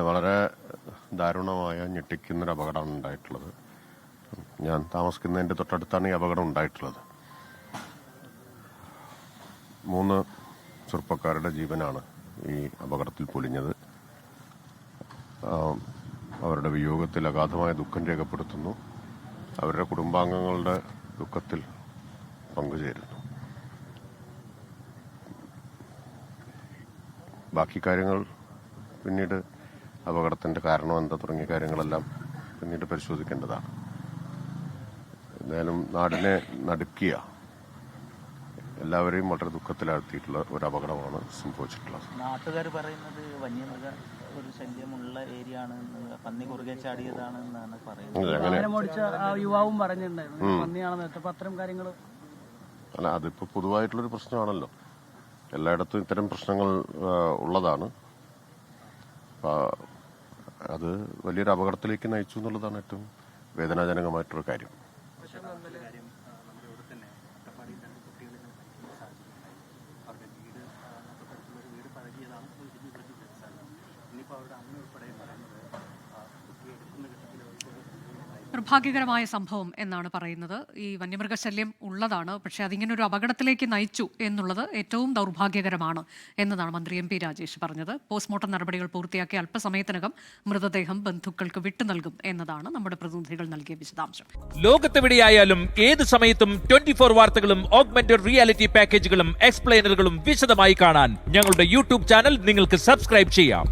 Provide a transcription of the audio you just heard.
വളരെ ദാരുണമായ ഞെട്ടിക്കുന്നൊരു അപകടമാണ് ഉണ്ടായിട്ടുള്ളത്. ഞാൻ താമസിക്കുന്നതിൻ്റെ തൊട്ടടുത്താണ് ഈ അപകടം ഉണ്ടായിട്ടുള്ളത്. 3 ചെറുപ്പക്കാരുടെ ജീവനാണ് ഈ അപകടത്തിൽ പൊലിഞ്ഞത്. അവരുടെ വിയോഗത്തിൽ അഗാധമായ ദുഃഖം രേഖപ്പെടുത്തുന്നു. അവരുടെ കുടുംബാംഗങ്ങളുടെ ദുഃഖത്തിൽ പങ്കുചേരുന്നു. ബാക്കി കാര്യങ്ങൾ പിന്നീട് അപകടത്തിന്റെ കാരണം എന്താ തുടങ്ങിയ കാര്യങ്ങളെല്ലാം പിന്നീട് പരിശോധിക്കേണ്ടതാണ്. എന്തായാലും നാടിനെ നടുക്കിയ, എല്ലാവരെയും വളരെ ദുഃഖത്തിലാഴ്ത്തിയിട്ടുള്ള ഒരു അപകടമാണ് സംഭവിച്ചിട്ടുള്ളത്. നാട്ടുകാർ പറയുന്നത് വന്യമൃഗ ഒരു ശല്യമുള്ള ഏരിയ ആണ്, പന്നി കുറുകെ ചാടിയതാണ് എന്നാണ് പറയുന്നത്. യുവാവും പറഞ്ഞിട്ടുണ്ടായിരുന്നു പന്നിയാണെന്ന്. അത്തരം കാര്യങ്ങൾ അല്ല, അതിപ്പോ പൊതുവായിട്ടുള്ളൊരു പ്രശ്നമാണല്ലോ. എല്ലായിടത്തും ഇത്തരം പ്രശ്നങ്ങൾ ഉള്ളതാണ്. അത് വലിയൊരു അപകടത്തിലേക്ക് നയിച്ചു എന്നുള്ളതാണ് ഏറ്റവും വേദനാജനകമായിട്ടൊരു കാര്യം. നിർഭാഗ്യകരമായ സംഭവം എന്നാണ് പറയുന്നത്. ഈ വന്യമൃഗശല്യം ഉള്ളതാണ്, പക്ഷേ അതിങ്ങനെ ഒരു അപകടത്തിലേക്ക് നയിച്ചു എന്നുള്ളത് ഏറ്റവും ദൗർഭാഗ്യകരമാണ് എന്നതാണ് മന്ത്രി MP രാജേഷ് പറഞ്ഞത്. പോസ്റ്റ്മോർട്ടം നടപടികൾ പൂർത്തിയാക്കി അല്പസമയത്തിനകം മൃതദേഹം ബന്ധുക്കൾക്ക് വിട്ടു നൽകും എന്നതാണ് നമ്മുടെ പ്രതിനിധികൾ നൽകിയ വിശദാംശം. ലോകത്തെവിടെയായാലും ഏത് സമയത്തും 24 വാർത്തകളും ഓഗ്മെന്റഡ് റിയാലിറ്റി പാക്കേജുകളും എക്സ്പ്ലെയിനറുകളും വിശദമായി കാണാൻ ഞങ്ങളുടെ YouTube ചാനൽ നിങ്ങൾക്ക് സബ്സ്ക്രൈബ് ചെയ്യാം.